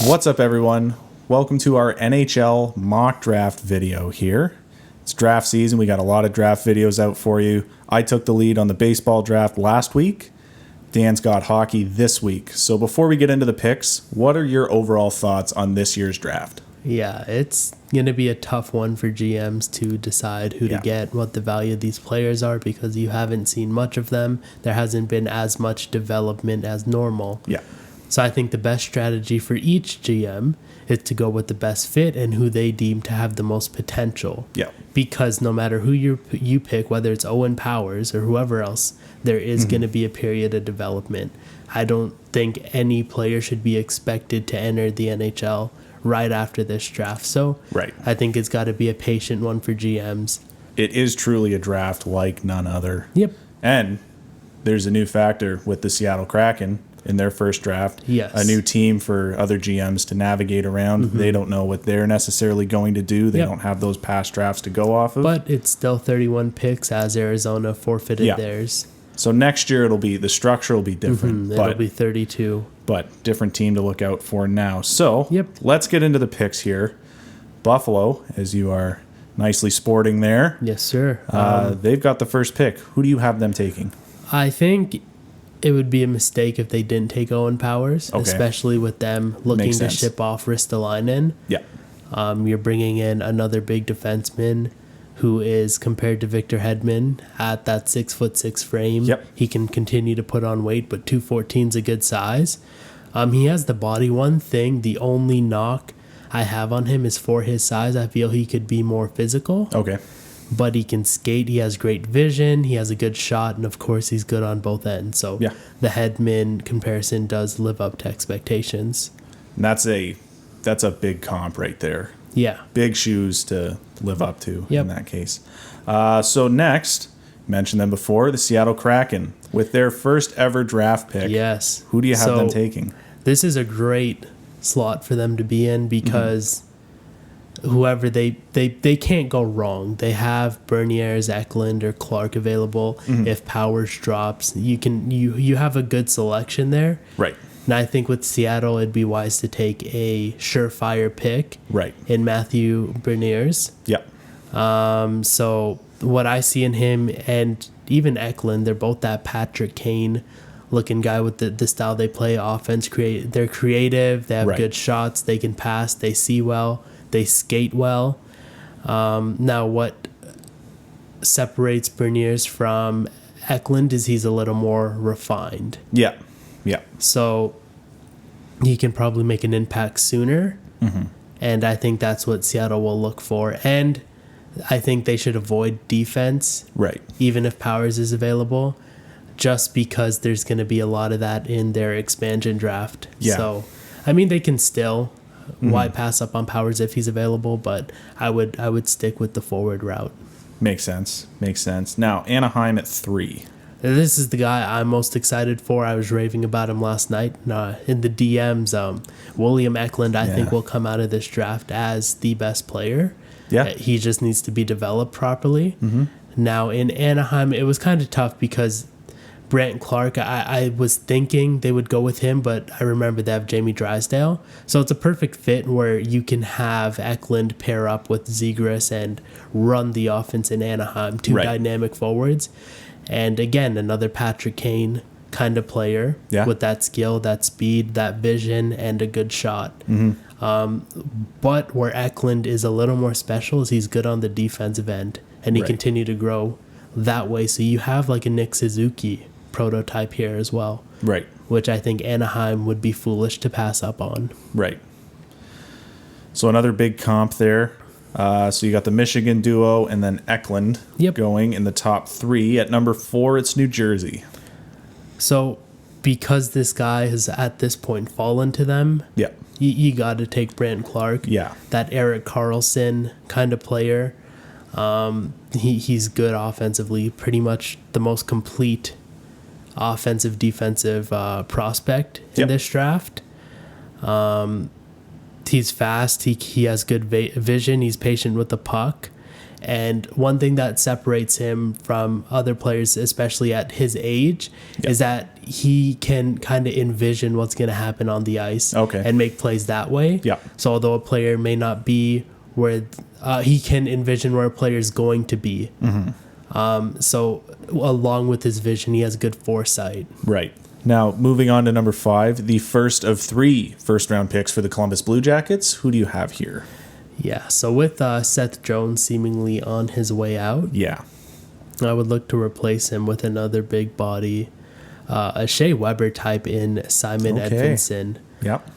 What's up, everyone? Welcome to our NHL Mock Draft video here. It's draft season. We got a lot of draft videos out for you. I took the lead on the baseball draft last week. Dan's got hockey this week. So before we get into the picks, what are your overall thoughts on this year's draft? Yeah, it's going to be a tough one for GMs to decide who to get, what the value of these players are, because you haven't seen much of them. There hasn't been as much development as normal. Yeah. So I think the best strategy for each GM is to go with the best fit and who they deem to have the most potential. Yeah. Because no matter who you pick, whether it's Owen Powers or whoever else, there is going to be a period of development. I don't think any player should be expected to enter the NHL right after this draft. So I think it's got to be a patient one for GMs. It is truly a draft like none other. Yep. And there's a new factor with the Seattle Kraken in their first draft. Yes. A new team for other GMs to navigate around. They don't know what they're necessarily going to do. They don't have those past drafts to go off of. But it's still 31 picks as Arizona forfeited theirs. So next year the structure will be different. It'll be 32. But different team to look out for now. So let's get into the picks here. Buffalo, as you are nicely sporting there. Yes, sir. They've got the first pick. Who do you have them taking? I think it would be a mistake if they didn't take Owen Powers, especially with them looking to ship off Ristolainen. Yeah. You're bringing in another big defenseman who is, compared to Victor Hedman, at that 6'6" frame. Yep. He can continue to put on weight, but 214 is a good size. He has the body. One thing, the only knock I have on him is for his size. I feel he could be more physical. Okay. But he can skate. He has great vision. He has a good shot. And, of course, he's good on both ends. So the Hedman comparison does live up to expectations. And that's a big comp right there. Yeah. Big shoes to live up to in that case. So next, mentioned them before, the Seattle Kraken with their first ever draft pick. Yes. Who do you have them taking? This is a great slot for them to be in because whoever they can't go wrong. They have Beniers, Eklund, or Clarke available. If Powers drops, you have a good selection there. Right. And I think with Seattle, it'd be wise to take a surefire pick in Matthew Beniers. Yep. So what I see in him and even Eklund, they're both that Patrick Kane looking guy with the style they play offense. They're creative. They have good shots. They can pass. They see well. They skate well. Now, what separates Beniers from Eklund is he's a little more refined. Yeah. Yeah. So he can probably make an impact sooner. And I think that's what Seattle will look for. And I think they should avoid defense. Right. Even if Powers is available, just because there's going to be a lot of that in their expansion draft. Yeah. So, I mean, they can still why pass up on Powers if he's available, but I would stick with the forward route. Makes sense. Now, Anaheim at 3. This is the guy I'm most excited for. I was raving about him last night in the DMs. WILLIAM EKLUND, I think, will come out of this draft as the best player. Yeah. He just needs to be developed properly. Now, in Anaheim, it was kind of tough because Clarke, I was thinking they would go with him, but I remember they have Jamie Drysdale. So it's a perfect fit where you can have Eklund pair up with Zegras and run the offense in Anaheim, two dynamic forwards. And again, another Patrick Kane kind of player with that skill, that speed, that vision, and a good shot. But where Eklund is a little more special is he's good on the defensive end, and he continue to grow that way. So you have like a Nick Suzuki prototype here as well. Right. Which I think Anaheim would be foolish to pass up on. Right. So another big comp there. So you got the Michigan duo and then Eklund going in the top 3. At number 4, it's New Jersey. So because this guy has at this point fallen to them, you got to take Brandt Clarke. Yeah. That Erik Karlsson kind of player. He's good offensively, pretty much the most complete offensive defensive prospect in this draft. He's fast. He has good vision. He's patient with the puck. And one thing that separates him from other players, especially at his age, is that he can kind of envision what's going to happen on the ice and make plays that way. Yeah. So although a player may not be where he can envision where a player is going to be. So along with his vision, he has good foresight. Right. Now, moving on to number 5, the first of 3 first-round picks for the Columbus Blue Jackets. Who do you have here? Yeah, so with Seth Jones seemingly on his way out, Yeah. I would look to replace him with another big body, a Shea Weber type in Simon Edvinsson. Yep.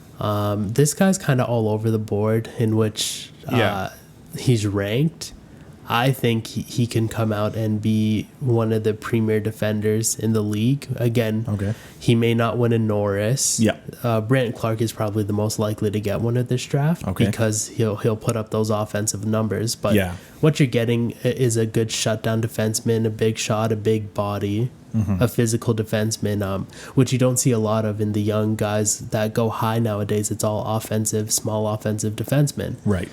This guy's kind of all over the board in which he's ranked. I think he can come out and be one of the premier defenders in the league. Again, he may not win a Norris. Yeah. BRANDT Clarke is probably the most likely to get one at this draft because he'll put up those offensive numbers. But what you're getting is a good shutdown defenseman, a big shot, a big body, a physical defenseman, which you don't see a lot of in the young guys that go high nowadays. It's all offensive, small offensive defensemen. Right.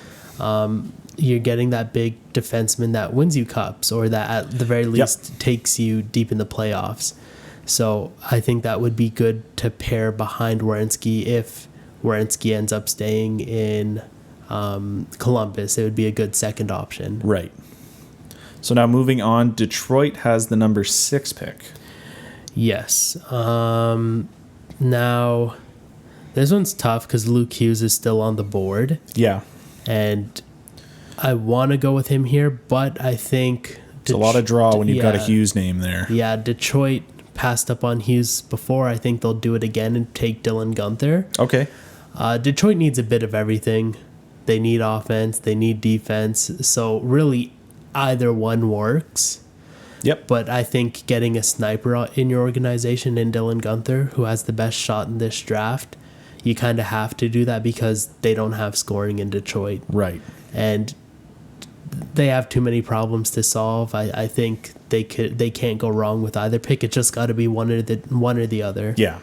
You're getting that big defenseman that wins you cups or that at the very least takes you deep in the playoffs. So I think that would be good to pair behind Werenski if Werenski ends up staying in Columbus. It would be a good second option. Right. So now moving on, Detroit has the number 6 pick. Yes. Now, this one's tough because Luke Hughes is still on the board. Yeah. And I want to go with him here, but I think... It's a lot of draw when you've got a Hughes name there. Yeah, Detroit passed up on Hughes before. I think they'll do it again and take Dylan Guenther. Okay. Detroit needs a bit of everything. They need offense. They need defense. So really, either one works. Yep. But I think getting a sniper in your organization in Dylan Guenther, who has the best shot in this draft, you kind of have to do that because they don't have scoring in Detroit. Right. And they have too many problems to solve. I think they can't go wrong with either pick. It just got to be one or the other. Yeah.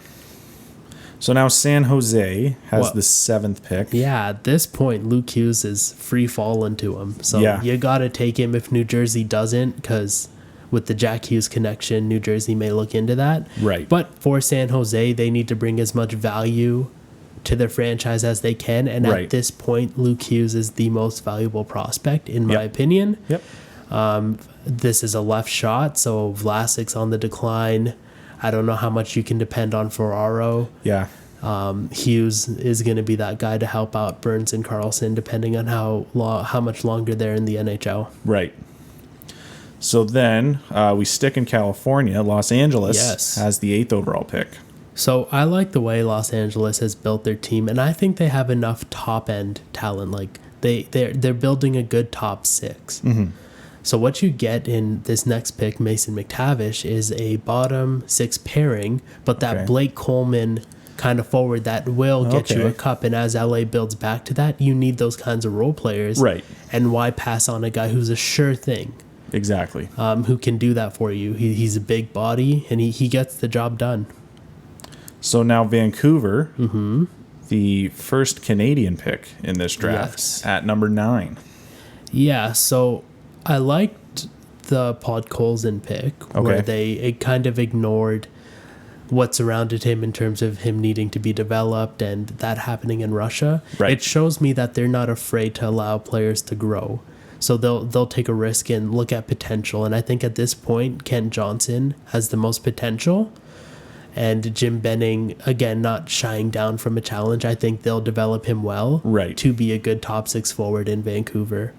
So now San Jose has the 7th pick. Yeah, at this point, Luke Hughes is free falling to him. So you got to take him if New Jersey doesn't, because with the Jack Hughes connection, New Jersey may look into that. Right. But for San Jose, they need to bring as much value to their franchise as they can. And at this point, Luke Hughes is the most valuable prospect, in my opinion. Yep. This is a left shot, so Vlasic's on the decline. I don't know how much you can depend on Ferraro. Yeah. Hughes is going to be that guy to help out Burns and Carlson, depending on how much longer they're in the NHL. Right. So then we stick in California. Los Angeles has the 8th overall pick. So I like the way Los Angeles has built their team, and I think they have enough top-end talent. Like they're building a good top 6. Mm-hmm. So what you get in this next pick, Mason McTavish, is a bottom 6 pairing, but that Blake Coleman kind of forward that will get you a cup. And as LA builds back to that, you need those kinds of role players. Right. And why pass on a guy who's a sure thing? Exactly. Who can do that for you? He's a big body, and he gets the job done. So now Vancouver, the first Canadian pick in this draft at number 9. Yeah, so I liked the Podkolzin pick where it kind of ignored what surrounded him in terms of him needing to be developed and that happening in Russia. Right. It shows me that they're not afraid to allow players to grow. So they'll take a risk and look at potential. And I think at this point, Kent Johnson has the most potential. And Jim Benning, again, not shying down from a challenge. I think they'll develop him well to be a good top 6 forward in Vancouver.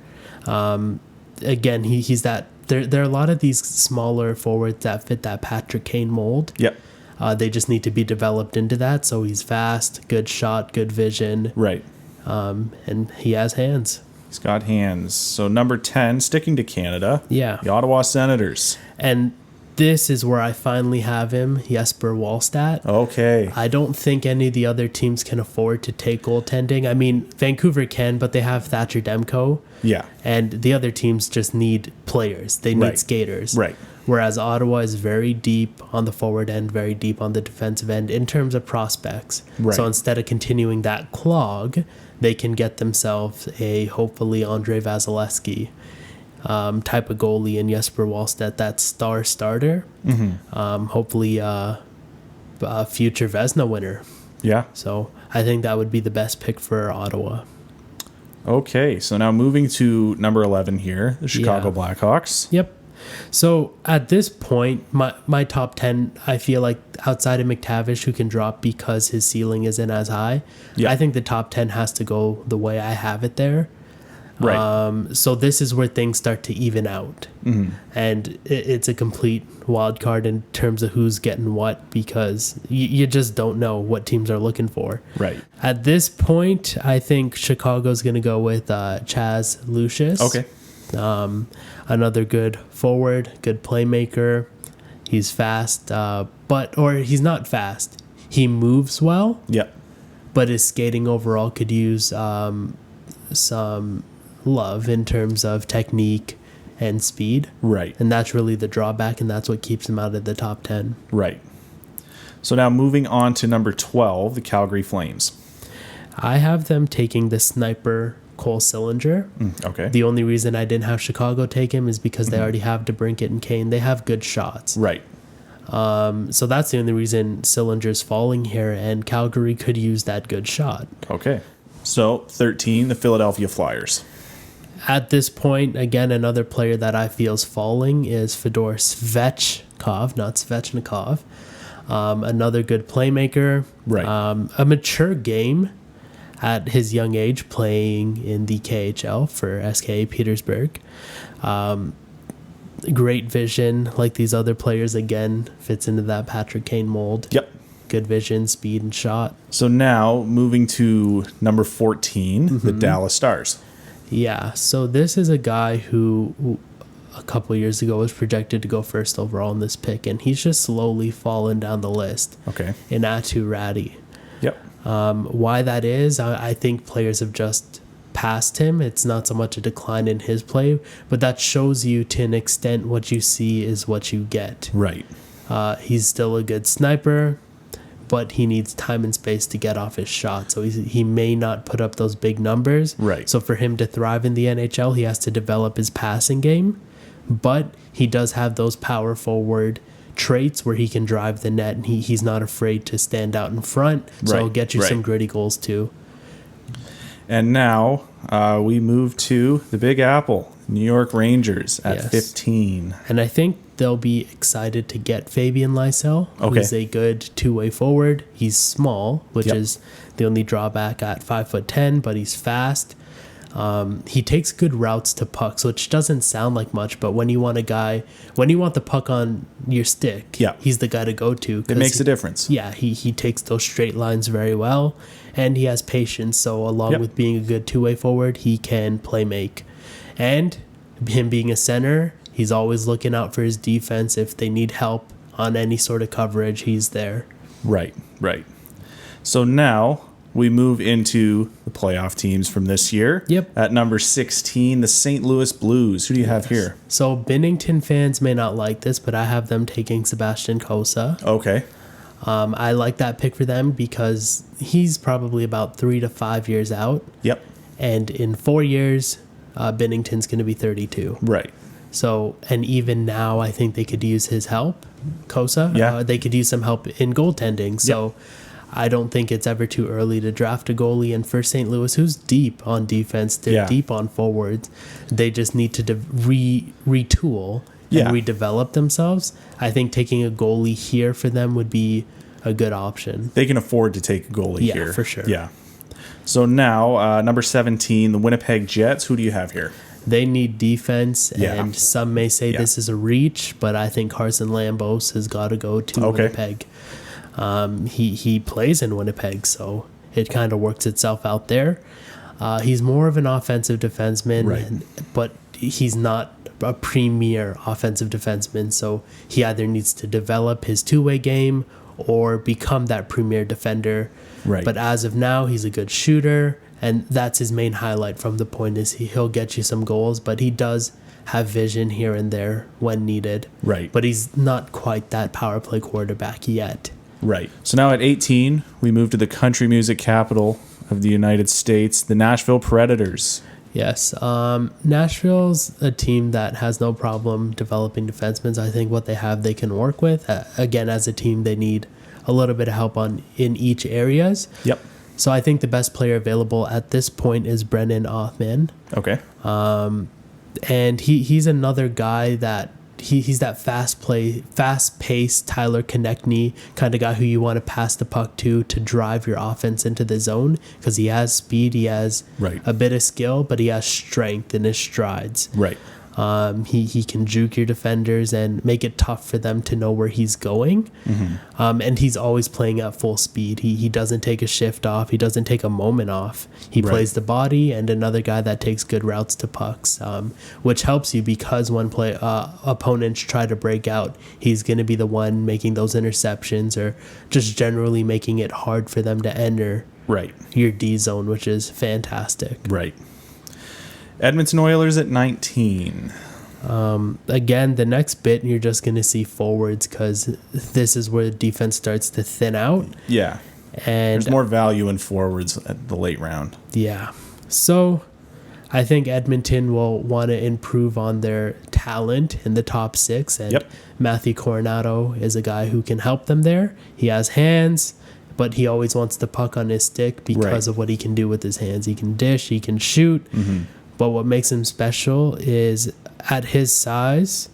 Again, he's that. There are a lot of these smaller forwards that fit that Patrick Kane mold. Yep. They just need to be developed into that. So he's fast, good shot, good vision. Right. And he has hands. He's got hands. So number 10, sticking to Canada. Yeah. The Ottawa Senators. And this is where I finally have him, Jesper Wallstat. Okay. I don't think any of the other teams can afford to take goaltending. I mean, Vancouver can, but they have Thatcher Demko. Yeah. And the other teams just need players. They need skaters. Right. Whereas Ottawa is very deep on the forward end, very deep on the defensive end in terms of prospects. Right. So instead of continuing that clog, they can get themselves a hopefully Andre Vasilevsky type of goalie in Jesper Wallstedt, that star starter. Hopefully future Vezina winner. Yeah. So I think that would be the best pick for Ottawa. Okay, so now moving to number 11 here, the Chicago Yeah. Blackhawks. Yep. So at this point, my top 10, I feel like outside of McTavish, who can drop because his ceiling isn't as high, Yeah. I think the top 10 has to go the way I have it there. Right. So this is where things start to even out. And it's a complete wild card in terms of who's getting what, because you just don't know what teams are looking for. Right. At this point, I think Chicago's going to go with CHAZ LUCIUS. Okay. Another good forward, good playmaker. He's fast, or he's not fast. He moves well, Yep. but his skating overall could use some love in terms of technique and speed. Right. And that's really the drawback, and that's what keeps him out of the top 10. Right. So now moving on to number 12, the Calgary Flames. I have them taking the sniper Cole Sillinger. Okay. The only reason I didn't have Chicago take him is because they already have DeBrincat and Kane. They have good shots. Right. So that's the only reason Sillinger's falling here, and Calgary could use that good shot. Okay. So 13, the Philadelphia Flyers. At this point, again, another player that I feel is falling is Fedor Svechnikov, not Svechnikov. Another good playmaker. Right. A mature game at his young age, playing in the KHL for SKA Petersburg. Great vision, like these other players, again, fits into that Patrick Kane mold. Yep. Good vision, speed, and shot. So now moving to number 14, the Dallas Stars. Yeah, so this is a guy who a couple years ago was projected to go first overall in this pick, and he's just slowly fallen down the list. Okay. In AATU RATY. Yep. Why that is, I think players have just passed him. It's not so much a decline in his play, but that shows you to an extent what you see is what you get. Right. He's still a good sniper, but he needs time and space to get off his shot. So he may not put up those big numbers. Right. So for him to thrive in the NHL, he has to develop his passing game. But he does have those power forward traits where he can drive the net, and he's not afraid to stand out in front. So he'll get you some gritty goals too. And now we move to the Big Apple, New York Rangers at 15. And I think they'll be excited to get FABIAN LYSELL, who's a good two-way forward. He's small, which is the only drawback at 5'10", but he's fast. He takes good routes to pucks, which doesn't sound like much, but when you want the puck on your stick, he's the guy to go to. It makes a difference. Yeah, he takes those straight lines very well, and he has patience. So along with being a good two-way forward, he can play make. And him being a center, he's always looking out for his defense. If they need help on any sort of coverage, he's there. Right. So now we move into the playoff teams from this year. Yep. At number 16, the St. Louis Blues. Who do you have here? So Binnington fans may not like this, but I have them taking Sebastian Cossa. Okay. I like that pick for them because he's probably about 3 to 5 years out. Yep. And in 4 years, Binnington's going to be 32. Right. So, and even now, I think they could use his help, Cossa. Yeah. They could use some help in goaltending. So, I don't think it's ever too early to draft a goalie. And for St. Louis, who's deep on defense, they're deep on forwards. They just need to retool and redevelop themselves. I think taking a goalie here for them would be a good option. They can afford to take a goalie here. Yeah, for sure. Yeah. So now, number 17, the Winnipeg Jets. Who do you have here? They need defense, and some may say this is a reach, but I think Carson Lambos has got to go to Winnipeg. He plays in Winnipeg, so it kind of works itself out there. He's more of an offensive defenseman, but he's not a premier offensive defenseman, so he either needs to develop his two-way game or become that premier defender. Right. But as of now, he's a good shooter, and that's his main highlight from the point is he'll get you some goals, but he does have vision here and there when needed. Right. But he's not quite that power play quarterback yet. Right. So now at 18, we move to the country music capital of the United States, the Nashville Predators. Yes. Nashville's a team that has no problem developing defensemen. I think what they have they can work with. Again, as a team, they need a little bit of help in each areas. Yep. So I think the best player available at this point is Brennan Othman. Okay. And he's another guy that he's that fast-paced Tyler Konechny kind of guy who you want to pass the puck to drive your offense into the zone, because he has speed, he has a bit of skill, but he has strength in his strides. Right. He can juke your defenders and make it tough for them to know where he's going. And he's always playing at full speed. He doesn't take a shift off. He doesn't take a moment off. He plays the body, and another guy that takes good routes to pucks, which helps you because when opponents try to break out, he's going to be the one making those interceptions or just generally making it hard for them to enter your D zone, which is fantastic. Right. Edmonton Oilers at 19. Again, the next bit, you're just going to see forwards because this is where the defense starts to thin out. Yeah. And there's more value in forwards at the late round. Yeah. So I think Edmonton will want to improve on their talent in the top 6. And Matthew Coronato is a guy who can help them there. He has hands, but he always wants the puck on his stick because of what he can do with his hands. He can dish, he can shoot. But what makes him special is at his size,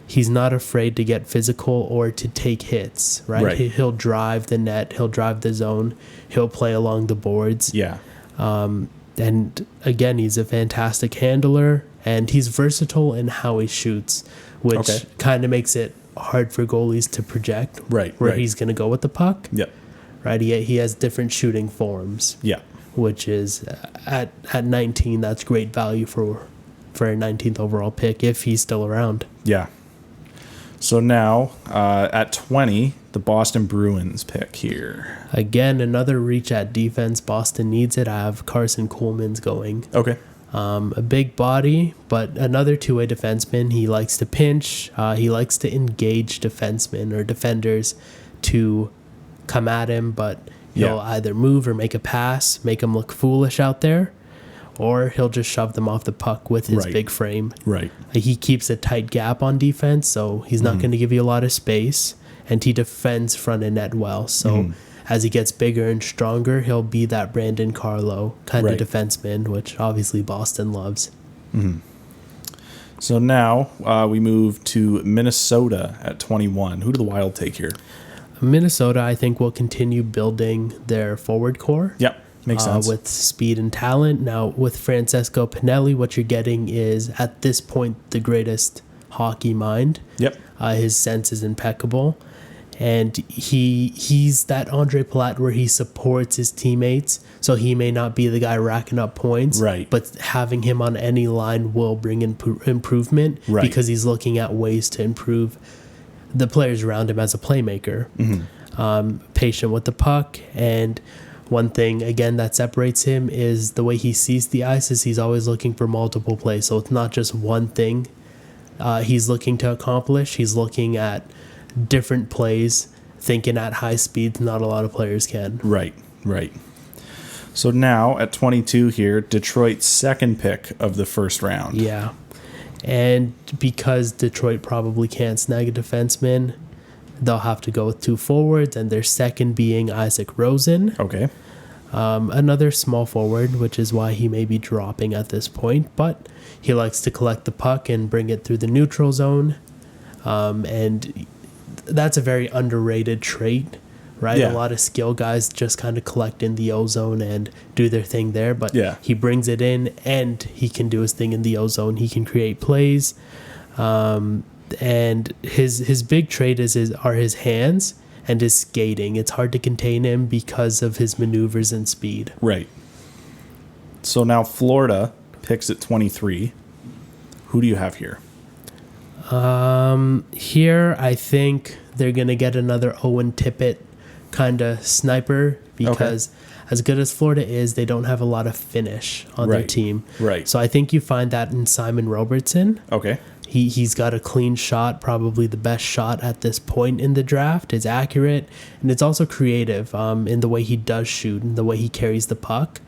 he's not afraid to get physical or to take hits, right? He'll drive the net, he'll drive the zone, he'll play along the boards. Yeah. And again, he's a fantastic handler, and he's versatile in how he shoots, which kind of makes it hard for goalies to project where he's going to go with the puck. Yep. Right? He has different shooting forms. Yeah. Which is at 19, that's great value for a 19th overall pick if he's still around. Yeah. So now at 20, the Boston Bruins pick here. Again, another reach at defense. Boston needs it. I have Carson Coleman's going. Okay. A big body, but another two-way defenseman. He likes to pinch. He likes to engage defensemen or defenders to come at him, but he'll either move or make a pass, make him look foolish out there, or he'll just shove them off the puck with his big frame. Right. He keeps a tight gap on defense, so he's not going to give you a lot of space, and he defends front of net well. So as he gets bigger and stronger, he'll be that Brandon Carlo kind of defenseman, which obviously Boston loves. So now we move to Minnesota at 21. Who do the Wild take here? Minnesota, I think, will continue building their forward core. Yep, makes sense. With speed and talent. Now, with Francesco Pinelli, what you're getting is, at this point, the greatest hockey mind. Yep. His sense is impeccable. And he's that Andre Palat where he supports his teammates. So he may not be the guy racking up points. Right. But having him on any line will bring improvement. Right. Because he's looking at ways to improve the players around him as a playmaker. Patient with the puck, and one thing again that separates him is the way he sees the ice. Is he's always looking for multiple plays, so it's not just one thing he's looking to accomplish. He's looking at different plays, thinking at high speeds. Not a lot of players can. Right. So now at 22 here, Detroit's second pick of the first round. Yeah. And because Detroit probably can't snag a defenseman, they'll have to go with two forwards, and their second being ISAK Rosen. Okay. Another small forward, which is why he may be dropping at this point, but he likes to collect the puck and bring it through the neutral zone. And that's a very underrated trait, right? Yeah. A lot of skill guys just kind of collect in the O-zone and do their thing there, but he brings it in and he can do his thing in the O-zone. He can create plays, and his big trait are his hands and his skating. It's hard to contain him because of his maneuvers and speed. Right. So now Florida picks at 23. Who do you have here? Here I think they're going to get another Owen Tippett kind of sniper, because as good as Florida is, they don't have a lot of finish on their team. Right. So I think you find that in Simon Robertson. Okay. He's got a clean shot, probably the best shot at this point in the draft. It's accurate, and it's also creative in the way he does shoot and the way he carries the puck.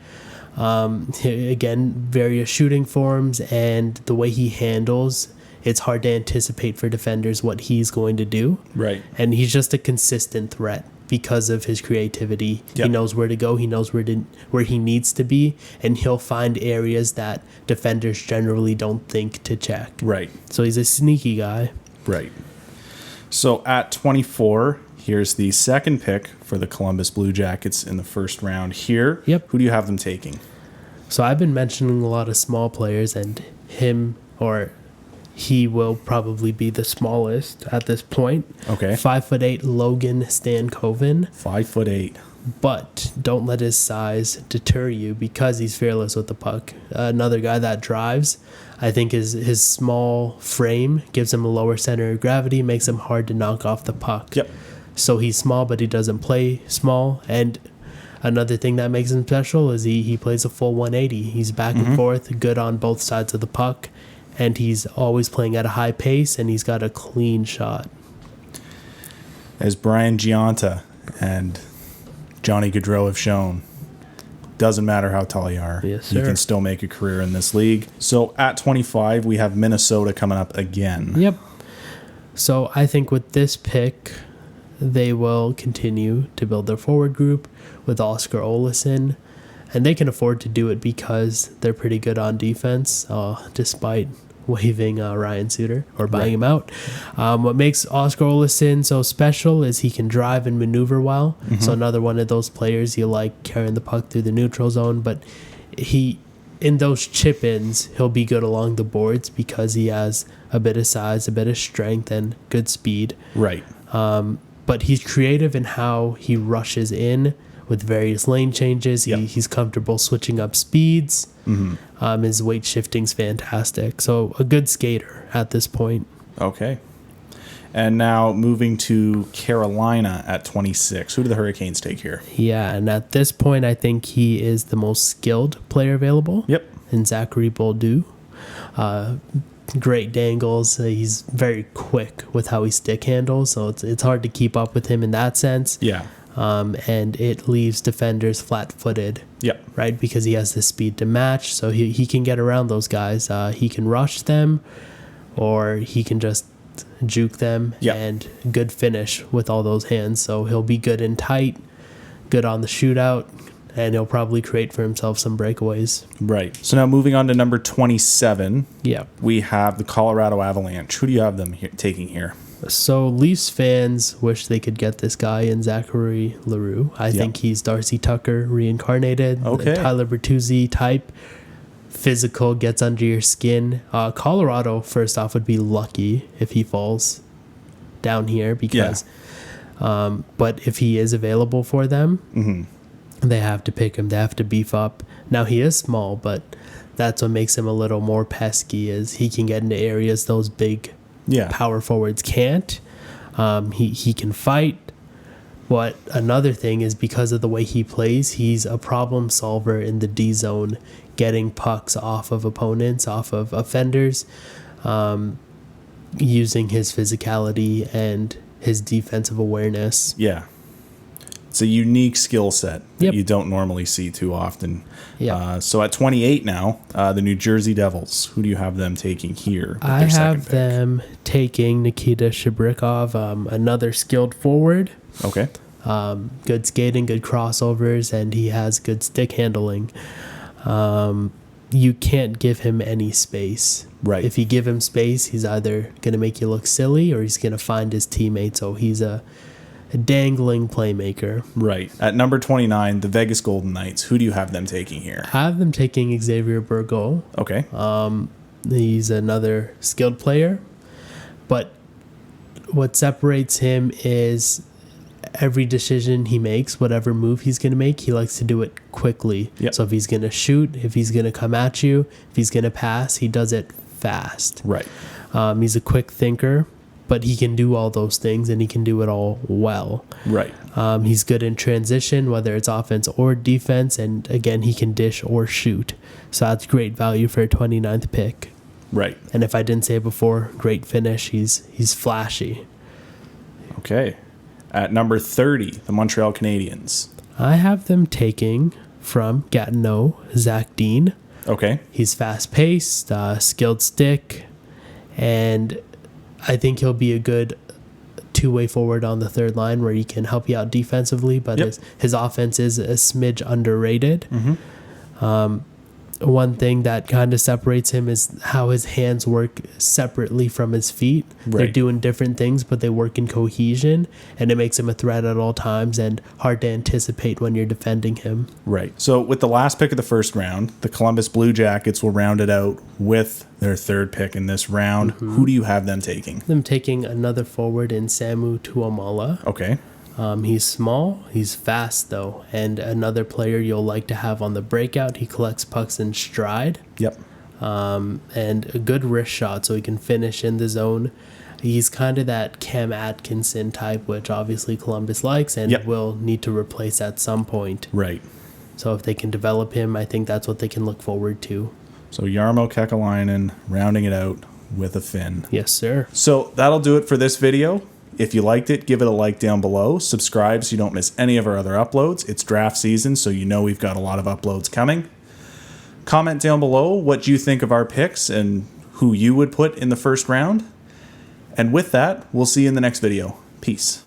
Again, various shooting forms, and the way he handles, it's hard to anticipate for defenders what he's going to do. Right. And he's just a consistent threat because of his creativity. Yep. He knows where to go. He knows where he needs to be, and he'll find areas that defenders generally don't think to check. Right. So he's a sneaky guy. Right. So at 24, here's the second pick for the Columbus Blue Jackets in the first round here. Yep. Who do you have them taking? So I've been mentioning a lot of small players, and he will probably be the smallest at this point. Okay. 5'8" Logan Stankoven. 5'8". But don't let his size deter you because he's fearless with the puck. Another guy that drives, I think his small frame gives him a lower center of gravity, makes him hard to knock off the puck. Yep. So he's small, but he doesn't play small. And another thing that makes him special is he plays a full 180. He's back and forth, good on both sides of the puck, and he's always playing at a high pace, and he's got a clean shot. As Brian Giunta and Johnny Gaudreau have shown, doesn't matter how tall you are. Yes, you sir. can still make a career in this league. So at 25, we have Minnesota coming up again. Yep. So I think with this pick, they will continue to build their forward group with Oscar Olesen, and they can afford to do it because they're pretty good on defense, despite waiving Ryan Suter or buying him out. What makes Oscar Olesen so special is he can drive and maneuver well. So another one of those players you like carrying the puck through the neutral zone, but in those chip-ins, he'll be good along the boards because he has a bit of size, a bit of strength, and good speed. Right. But he's creative in how he rushes in with various lane changes. Yep. He's comfortable switching up speeds. His weight shifting's fantastic. So a good skater at this point. Okay. And now moving to Carolina at 26. Who do the Hurricanes take here? Yeah, and at this point, I think he is the most skilled player available. Yep. In Zachary Bolduc. Great dangles. He's very quick with how he stick handles, so it's hard to keep up with him in that sense. Yeah. And it leaves defenders flat-footed. Yep. Right, because he has the speed to match, so he can get around those guys. He can rush them, or he can just juke them. Yep. And good finish with all those hands. So he'll be good in tight, good on the shootout, and he'll probably create for himself some breakaways. Right. So now moving on to number 27. Yeah. We have the Colorado Avalanche. Who do you have them taking here? So Leafs fans wish they could get this guy in Zachary Leroux. I think he's Darcy Tucker reincarnated. Okay. The Tyler Bertuzzi type. Physical, gets under your skin. Colorado, first off, would be lucky if he falls down here because but if he is available for them, they have to pick him. They have to beef up. Now, he is small, but that's what makes him a little more pesky is he can get into areas those big power forwards can't. He can fight. But another thing is because of the way he plays, he's a problem solver in the D zone, getting pucks off of opponents, off of offenders, using his physicality and his defensive awareness. Yeah. It's a unique skill set that Yep. you don't normally see too often. Yeah. So at 28 now, the New Jersey Devils. Who do you have them taking here? With I their second have pick? them taking Nikita CHIBRIKOV, another skilled forward. Okay. Good skating, good crossovers, and he has good stick handling. You can't give him any space. Right. If you give him space, he's either going to make you look silly or he's going to find his teammates. So he's a dangling playmaker. Right. At number 29, the Vegas Golden Knights. Who do you have them taking here? I have them taking XAVIER BOURGAULT. Okay. He's another skilled player. But what separates him is every decision he makes, whatever move he's going to make, he likes to do it quickly. Yep. So if he's going to shoot, if he's going to come at you, if he's going to pass, he does it fast. Right. He's a quick thinker, but he can do all those things and he can do it all well. Right. He's good in transition, whether it's offense or defense, and again, he can dish or shoot. So that's great value for a 29th pick. Right. And if I didn't say it before, great finish. He's flashy. Okay. At number 30, the Montreal Canadiens. I have them taking from Gatineau, Zach Dean. Okay. He's fast-paced, skilled stick, and I think he'll be a good two-way forward on the third line where he can help you out defensively, but his offense is a smidge underrated. One thing that kind of separates him is how his hands work separately from his feet. They're doing different things, but they work in cohesion, and it makes him a threat at all times and hard to anticipate when you're defending him. Right. So with the last pick of the first round, the Columbus Blue Jackets will round it out with their third pick in this round. Who do you have them taking? I'm taking another forward in SAMU TUOMAALA. Okay. He's small, he's fast though, and another player you'll like to have on the breakout. He collects pucks in stride. Yep. And a good wrist shot so he can finish in the zone. He's kind of that Cam Atkinson type, which obviously Columbus likes and will need to replace at some point. Right. So if they can develop him, I think that's what they can look forward to. So Jarmo Kekalainen rounding it out with a Finn. Yes, sir. So that'll do it for this video. If you liked it, give it a like down below. Subscribe so you don't miss any of our other uploads. It's draft season, so you know we've got a lot of uploads coming. Comment down below what you think of our picks and who you would put in the first round. And with that, we'll see you in the next video. Peace.